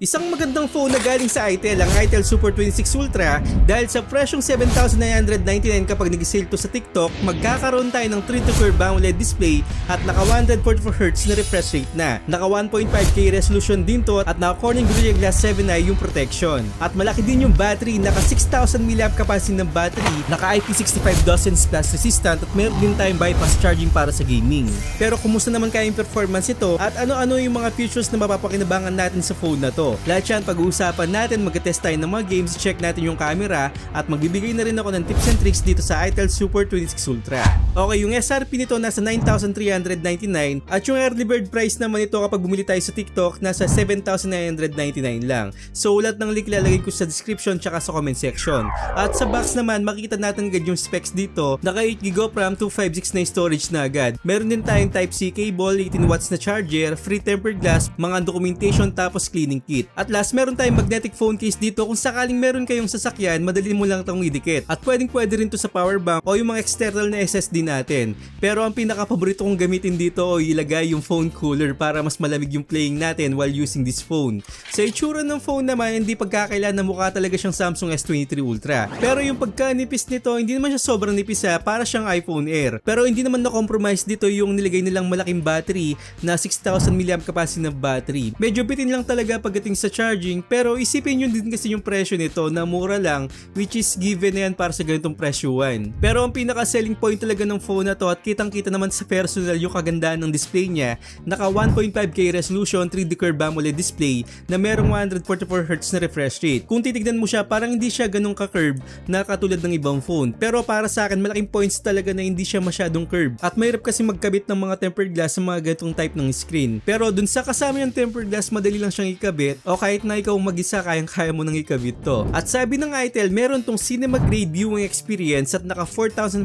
Isang magandang phone na galing sa ITEL, ang ITEL Super 26 Ultra, dahil sa presyong 7,999 kapag nag-sale to sa TikTok, magkakaroon tayo ng 3-to-curve AMOLED display at naka 144Hz na refresh rate na. Naka 1.5K resolution din to at naka Corning Gorilla Glass 7i yung protection. At malaki din yung battery, naka 6,000 mAh capacity ng battery, naka IP65 dozens plus resistant at meron din tayong bypass charging para sa gaming. Pero kumusta naman kaya yung performance ito at ano-ano yung mga features na mapapakinabangan natin sa phone na to? Lahat yan pag-uusapan natin, mag-test tayo ng mga games, check natin yung camera at magbibigay na rin ako ng tips and tricks dito sa ITEL Super 26 Ultra. Okay, yung SRP nito nasa 9,399 at yung early bird price naman ito kapag bumili tayo sa TikTok nasa 7,999 lang. So lahat ng link lalagay ko sa description tsaka sa comment section. At sa box naman makikita natin agad yung specs dito, naka 8GB of RAM, 256 na storage na agad. Meron din tayong Type-C cable, 18 watts na charger, free tempered glass, mga documentation tapos cleaning kit. At last, meron tayong magnetic phone case dito kung sakaling meron kayong sasakyan, madali mo lang itong idikit. At pwede rin to sa power bank o yung mga external na SSD natin. Pero ang pinaka-paborito kong gamitin dito o ilagay yung phone cooler para mas malamig yung playing natin while using this phone. Sa itsura ng phone naman, hindi pagkakailan na mukha talaga siyang Samsung S23 Ultra. Pero yung pagkanipis nito, hindi naman siya sobrang nipis para siyang iPhone Air. Pero hindi naman na-compromise dito yung nilagay nilang malaking battery na 6,000 mAh capacity ng battery. Medyo bitin lang talaga pagdating sa charging, pero isipin nyo din kasi yung presyo nito na mura lang, which is given na yan para sa ganitong presyuhan. Pero ang pinaka-selling point talaga ng phone na to at kitang-kita naman sa personal yung kagandahan ng display niya, naka 1.5K resolution 3D curve AMOLED display na merong 144Hz na refresh rate. Kung titignan mo siya, parang hindi siya ganun ka-curve na katulad ng ibang phone. Pero para sa akin, malaking points talaga na hindi siya masyadong curve. At mahirap kasi magkabit ng mga tempered glass sa mga ganitong type ng screen. Pero dun sa kasama yung tempered glass, madali lang siyang ikabit o kahit na ikaw mag-isa kayang-kaya mo nang ikabit to. At sabi ng ITEL, meron tong cinema grade viewing experience at naka 4,500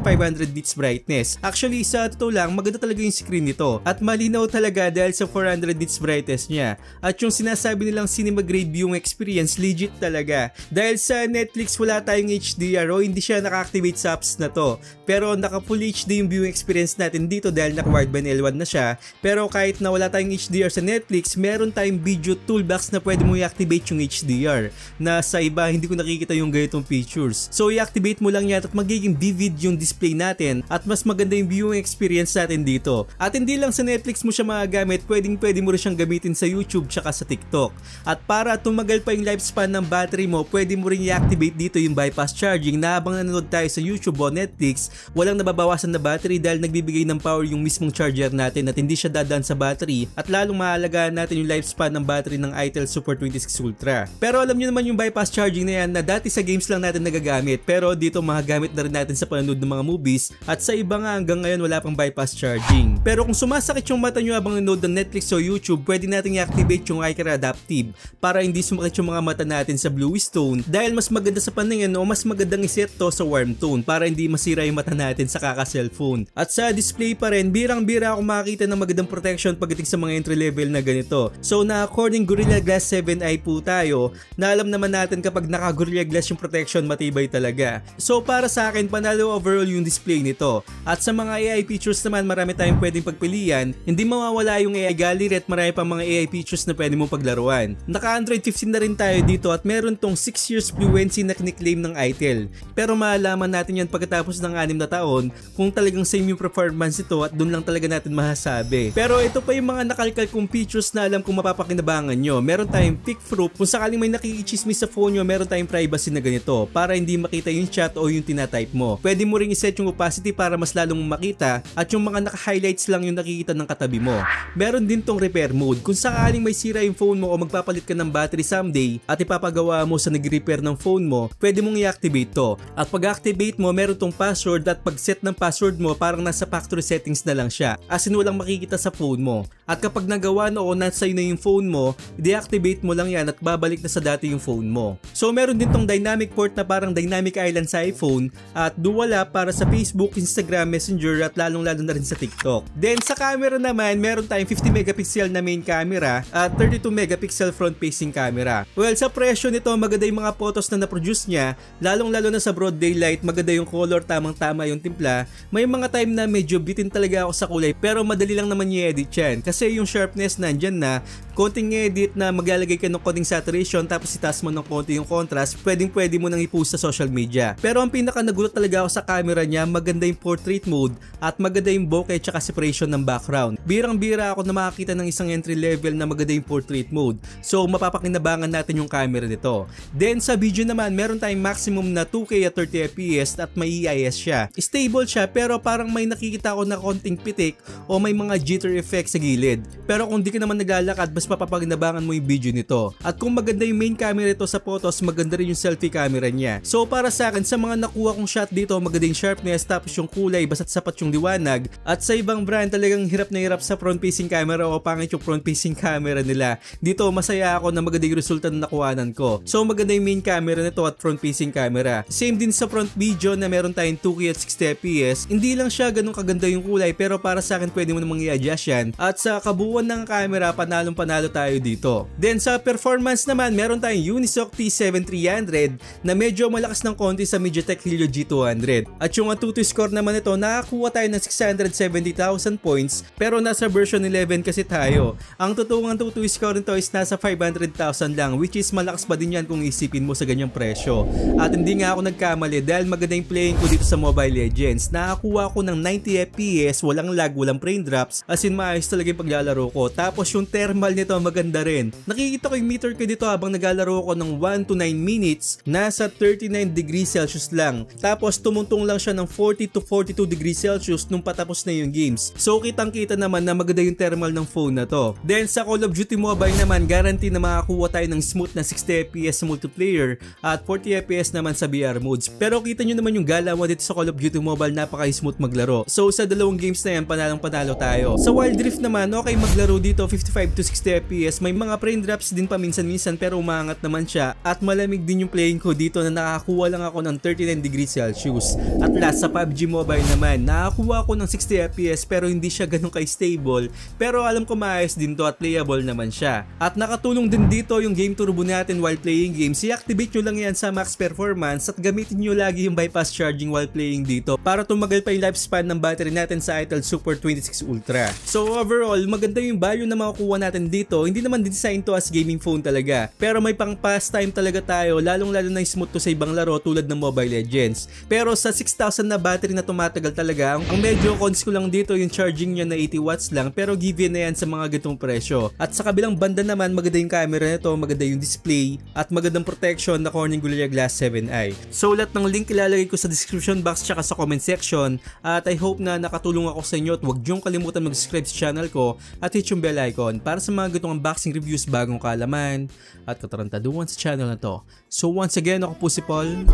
nits brightness. Actually, sa totoo lang, maganda talaga yung screen nito at malinaw talaga dahil sa 400 nits brightness niya. At yung sinasabi nilang cinema grade viewing experience, legit talaga. Dahil sa Netflix wala tayong HDR o hindi siya naka-activate sa apps na to. Pero naka full HD yung viewing experience natin dito dahil naka wideband L1 na siya. Pero kahit na wala tayong HDR sa Netflix, meron tayong video toolbox na pwede mo i-activate yung HDR na sa iba hindi ko nakikita yung ganitong features. So i-activate mo lang yan at magiging vivid yung display natin at mas maganda yung viewing experience natin dito. At hindi lang sa Netflix mo siya magagamit, pwede mo rin siyang gamitin sa YouTube tsaka sa TikTok. At para tumagal pa yung lifespan ng battery mo, pwede mo rin i-activate dito yung bypass charging na habang nanonood tayo sa YouTube o Netflix, walang nababawasan na battery dahil nagbibigay ng power yung mismong charger natin at hindi siya dadaan sa battery at lalong mahalagaan natin yung lifespan ng battery ng ITEL Super 26 Ultra. Pero alam nyo naman yung bypass charging na yan na dati sa games lang natin nagagamit pero dito magagamit na rin natin sa panonood ng mga movies at sa iba nga hanggang ngayon wala pang bypass charging. Pero kung sumasakit yung mata nyo habang nanonood ng Netflix o YouTube, pwede natin i-activate yung eye care adaptive para hindi sumakit yung mga mata natin sa bluish tone dahil mas maganda sa paningin o mas magandang iset to sa warm tone para hindi masira yung mata natin sa kaka-cellphone. At sa display pa rin, birang-bira ako makakita ng magandang protection pagdating sa mga entry level na ganito. So na according Gorilla Glass 7i po tayo na alam naman natin kapag naka Gorilla Glass yung protection matibay talaga. So para sa akin, panalo overall yung display nito. At sa mga AI features naman, marami tayong pwedeng pagpilian. Hindi mawawala yung AI gallery at marami pang mga AI features na pwede mong paglaruan. Naka Android 15 na rin tayo dito at meron tong 6 years fluency na kiniklaim ng ITEL. Pero maalaman natin yan pagkatapos ng 6 na taon kung talagang same yung performance ito at doon lang talaga natin masasabi. Pero ito pa yung mga nakalkal kong features na alam kung mapapakinabangan nyo. Meron tayong peek proof, kung sakaling may nakikichismis sa phone nyo, meron tayong privacy na ganito para hindi makita yung chat o yung tinatype mo. Pwede mo ring iset yung opacity para mas lalong makita at yung mga naka-highlights lang yung nakikita ng katabi mo. Meron din tong repair mode, kung sakaling may sira yung phone mo o magpapalit ka ng battery someday at ipapagawa mo sa nag-repair ng phone mo, pwede mong i-activate to. At pag-activate mo, meron tong password at pag-set ng password mo parang nasa factory settings na lang siya, as in walang makikita sa phone mo. At kapag nagawa na o nasa na yung phone mo, i-deactivate mo lang yan at babalik na sa dati yung phone mo. So meron din tong dynamic port na parang dynamic island sa iPhone at duwala para sa Facebook, Instagram, Messenger at lalong-lalo na rin sa TikTok. Then sa camera naman, meron tayong 50 megapixel na main camera at 32 megapixel front-facing camera. Well, sa presyo nito, maganda yung mga photos na na-produce niya, lalong-lalo na sa broad daylight, maganda yung color, tamang-tama yung timpla. May mga time na medyo bitin talaga ako sa kulay pero madali lang naman i-edit yan kasi yung sharpness nandyan na, konting edit na maglalagay ka ng konting saturation tapos itaas mo ng konti yung contrast, pwede mo nang i-post sa social media. Pero ang pinaka nagulat talaga ako sa camera niya, maganda yung portrait mode at maganda yung bokeh tsaka separation ng background. Birang-bira ako na makakita ng isang entry level na maganda yung portrait mode. So mapapakinabangan natin yung camera nito. Then sa video naman, meron tayong maximum na 2K at 30 FPS at may EIS siya. Stable siya pero parang may nakikita ako na konting pitik o may mga jitter effect sa gilid. Pero kung di ka naman naglalakad, mas mapapakinabangan mo yung video nito. At kung maganda yung main camera ito sa photos, maganda rin yung selfie camera niya. So para sa akin, sa mga nakuha kong shot dito, maganda yung sharpness tapos yung kulay, basta't sapat yung liwanag. At sa ibang brand talagang hirap na hirap sa front facing camera o pangit yung front facing camera nila. Dito masaya ako na maganda yung resulta na nakuhanan ko. So maganda yung main camera nito at front facing camera. Same din sa front video na meron tayong 2K at 60 FPS. Hindi lang siya ganun kaganda yung kulay pero para sa akin pwede mo namang i-adjust yan. At sa kabuuan ng camera, panalo tayo dito. Then sa performance naman, meron tayong Unisoc T7300 na medyo malakas ng konti sa MediaTek Helio G200. At yung Antutu score naman ito, nakakuha tayo ng 670,000 points pero nasa version 11 kasi tayo. Ang totoong Antutu score nito is nasa 500,000 lang, which is malakas pa din yan kung isipin mo sa ganyang presyo. At hindi nga ako nagkamali dahil maganda yung playing ko dito sa Mobile Legends. Nakakuha ko ng 90 FPS, walang lag, walang frame drops, as in maayos talaga yung paglalaro ko. Tapos yung thermal nito maganda rin. Nakikita ko yung meter ko dito habang naglalaro ko ng 1 to 9 minutes, nasa 39 degrees Celsius lang. Tapos tumuntong lang siya ng 40 to 42 degrees Celsius nung patapos na yung games. So kitang kita naman na maganda yung thermal ng phone na to. Then sa Call of Duty Mobile naman, guarantee na makakuha tayo ng smooth na 60 FPS sa multiplayer at 40 FPS naman sa VR modes. Pero kita nyo naman yung galaw dito sa Call of Duty Mobile, napaka-smooth maglaro. So sa dalawang games na yan, panalo tayo. Sa Wild Rift naman, okay maglaro dito 55 to 60 FPS. May mga frame drops din paminsan-minsan pero umangat naman siya. At malamig din yung playing ko dito na nakakuha lang ako ng 39 degrees Celsius. At last, sa PUBG Mobile naman, nakakuha ako ng 60 FPS pero hindi siya ganun ka-stable. Pero alam ko maayos din to at playable naman siya. At nakatulong din dito yung game turbo natin while playing games. I-activate nyo lang yan sa max performance at gamitin nyo lagi yung bypass charging while playing dito para tumagal pa yung lifespan ng battery natin sa Itel Super 26 Ultra. So overall, maganda yung value na makukuha natin dito. Hindi naman design to as gaming phone talaga. Pero may pang pastime talaga tayo, lalong-lalo na smooth to sa ibang laro tulad ng Mobile Legends. Pero sa 6,000 na battery na tumatagal talaga, ang medyo cons ko lang dito yung charging niya na 80 watts lang pero given na yan sa mga ganitong presyo. At sa kabilang banda naman, maganda yung camera nito, maganda yung display at magandang protection na Corning Gorilla Glass 7i. So lahat ng link ilalagay ko sa description box tsaka sa comment section at I hope na nakatulong ako sa inyo at huwag niyong kalimutan mag-subscribe sa channel ko at hit yung bell icon para sa mga ganitong unboxing reviews, bagong kaalaman at katarantaduhan sa channel na to. So once again, ako po si Paul.